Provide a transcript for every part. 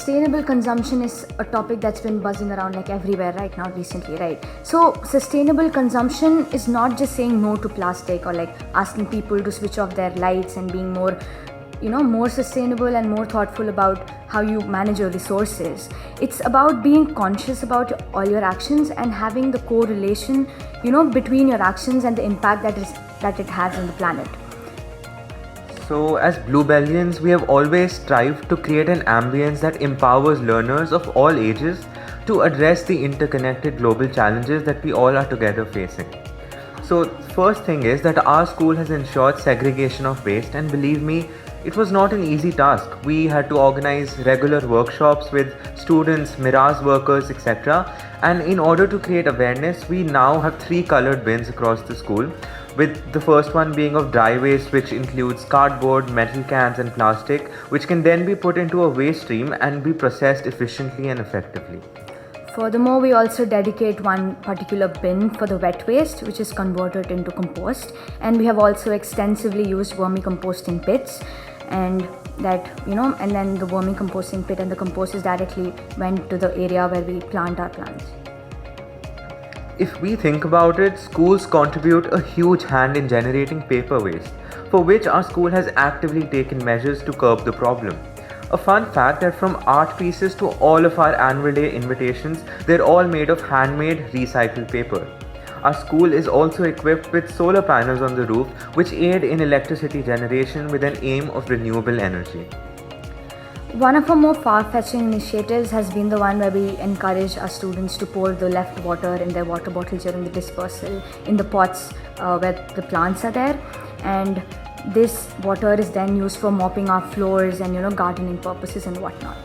sustainable consumption is a topic that's been buzzing around like everywhere right now recently, right? So sustainable consumption is not just saying no to plastic or like asking people to switch off their lights and being more, more sustainable and more thoughtful about how you manage your resources. It's about being conscious about all your actions and having the correlation, between your actions and the impact that it has on the planet. So as BlueBellians, we have always strived to create an ambience that empowers learners of all ages to address the interconnected global challenges that we all are together facing. So first thing is that our school has ensured segregation of waste, and believe me, it was not an easy task. We had to organize regular workshops with students, Mirage workers, etc. And in order to create awareness, we now have 3 colored bins across the school, with the first one being of dry waste, which includes cardboard, metal cans and plastic, which can then be put into a waste stream and be processed efficiently and effectively. Furthermore, we also dedicate one particular bin for the wet waste, which is converted into compost, and we have also extensively used vermicomposting pits, and and then the vermicomposting pit and the compost is directly went to the area where we plant our plants. If we think about it, schools contribute a huge hand in generating paper waste, for which our school has actively taken measures to curb the problem. A fun fact that from art pieces to all of our annual day invitations, they're all made of handmade recycled paper. Our school is also equipped with solar panels on the roof, which aid in electricity generation with an aim of renewable energy. One of our more far-fetching initiatives has been the one where we encourage our students to pour the left water in their water bottles during the dispersal in the pots where the plants are there, and this water is then used for mopping our floors and gardening purposes and whatnot.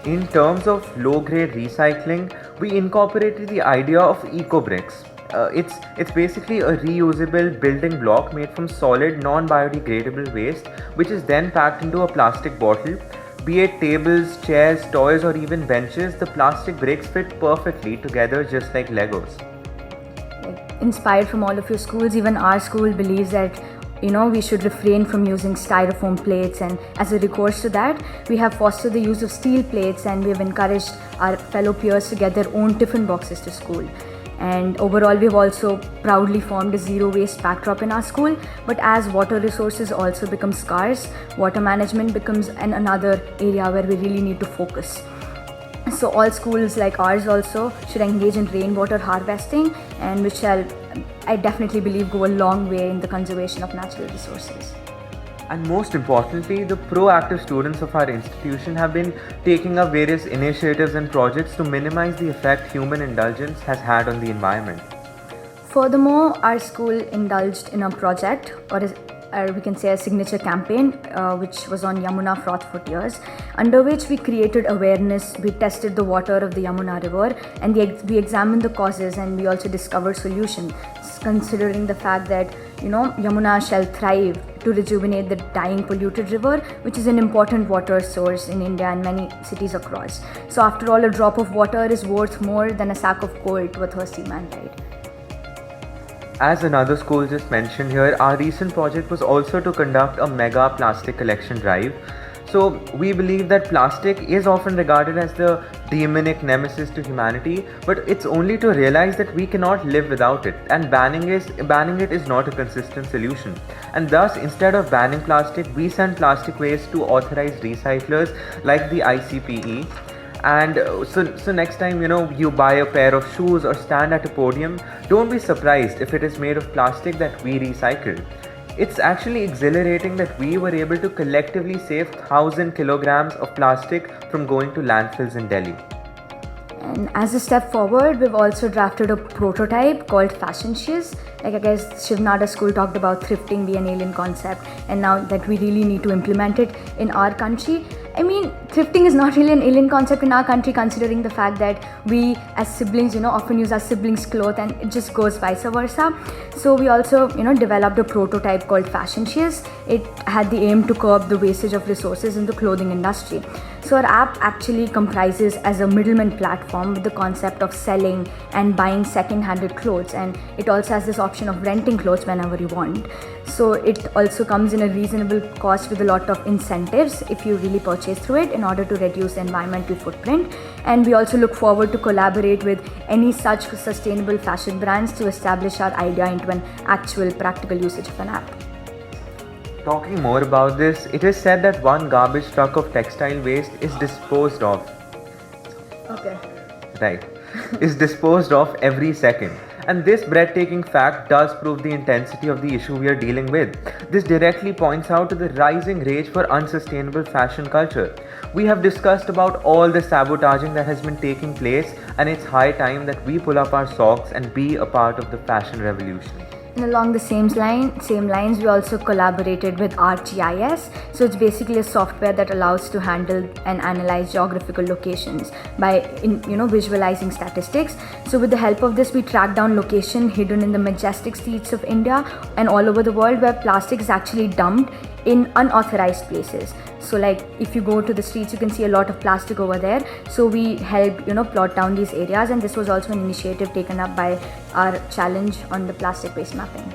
In terms of low-grade recycling, we incorporated the idea of eco-bricks. It's basically a reusable building block made from solid non-biodegradable waste, which is then packed into a plastic bottle. Be it tables, chairs, toys or even benches, the plastic bricks fit perfectly together just like Legos. Inspired from all of your schools, even our school believes that we should refrain from using styrofoam plates, and as a recourse to that, we have fostered the use of steel plates, and we have encouraged our fellow peers to get their own tiffin boxes to school. And overall, we've also proudly formed a zero waste backdrop in our school. But as water resources also become scarce, water management becomes another area where we really need to focus. So all schools like ours also should engage in rainwater harvesting, and which shall, I definitely believe, go a long way in the conservation of natural resources. And most importantly, the proactive students of our institution have been taking up various initiatives and projects to minimize the effect human indulgence has had on the environment. Furthermore, our school indulged in a project, or we can say a signature campaign, which was on Yamuna Froth for Tears, under which we created awareness. We tested the water of the Yamuna river, and we examined the causes, and we also discovered solutions, considering the fact that Yamuna shall thrive to rejuvenate the dying polluted river, which is an important water source in India and many cities across. So after all, a drop of water is worth more than a sack of coal to a thirsty man, right? As another school just mentioned here, our recent project was also to conduct a mega plastic collection drive. So we believe that plastic is often regarded as the demonic nemesis to humanity, but it's only to realize that we cannot live without it, and banning it is not a consistent solution. And thus, instead of banning plastic, we send plastic waste to authorized recyclers like the ICPE. And so next time you buy a pair of shoes or stand at a podium, don't be surprised if it is made of plastic that we recycled. It's actually exhilarating that we were able to collectively save 1,000 kilograms of plastic from going to landfills in Delhi. And as a step forward, we've also drafted a prototype called Fashion Shiz. Like I guess Shivnada School talked about thrifting being an alien concept, and now that we really need to implement it in our country. I mean, thrifting is not really an alien concept in our country, considering the fact that we as siblings, often use our siblings' clothes, and it just goes vice versa. So we also, developed a prototype called Fashion Shiz. It had the aim to curb the wastage of resources in the clothing industry. So our app actually comprises as a middleman platform with the concept of selling and buying second-handed clothes, and it also has this option of renting clothes whenever you want. So it also comes in a reasonable cost with a lot of incentives if you really purchase purchase through it in order to reduce the environmental footprint. And we also look forward to collaborate with any such sustainable fashion brands to establish our idea into an actual practical usage of an app. Talking more about this, it is said that one garbage truck of textile waste is disposed of. Okay. Right. Is disposed of every second. And this breathtaking fact does prove the intensity of the issue we are dealing with. This directly points out to the rising rage for unsustainable fashion culture. We have discussed about all the sabotaging that has been taking place, and it's high time that we pull up our socks and be a part of the fashion revolution. And along the same lines, we also collaborated with ArcGIS. So it's basically a software that allows to handle and analyze geographical locations by visualizing statistics. So with the help of this, we track down location hidden in the majestic streets of India and all over the world where plastic is actually dumped in unauthorized places. So like if you go to the streets, you can see a lot of plastic over there. So we help plot down these areas, and this was also an initiative taken up by our challenge on the plastic waste mapping.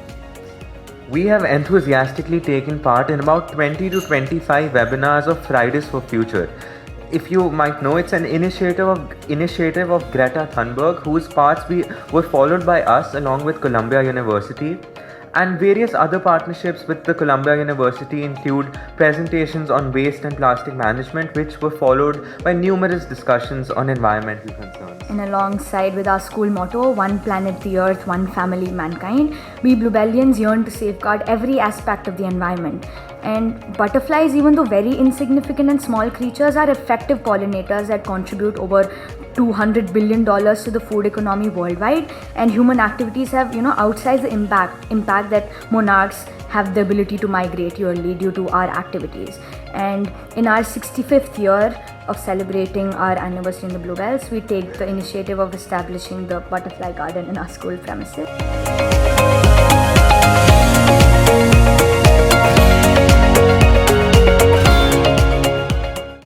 We have enthusiastically taken part in about 20 to 25 webinars of Fridays for Future. If you might know, it's an initiative of Greta Thunberg, whose parts were followed by us along with Columbia University. And various other partnerships with the Columbia University include presentations on waste and plastic management, which were followed by numerous discussions on environmental concerns. And alongside with our school motto, one planet the earth, one family mankind, we BlueBellians yearn to safeguard every aspect of the environment. And butterflies, even though very insignificant and small creatures, are effective pollinators that contribute over $200 billion to the food economy worldwide. And human activities have, outsized the impact that monarchs have the ability to migrate yearly due to our activities. And in our 65th year of celebrating our anniversary in the BlueBells, we take the initiative of establishing the butterfly garden in our school premises.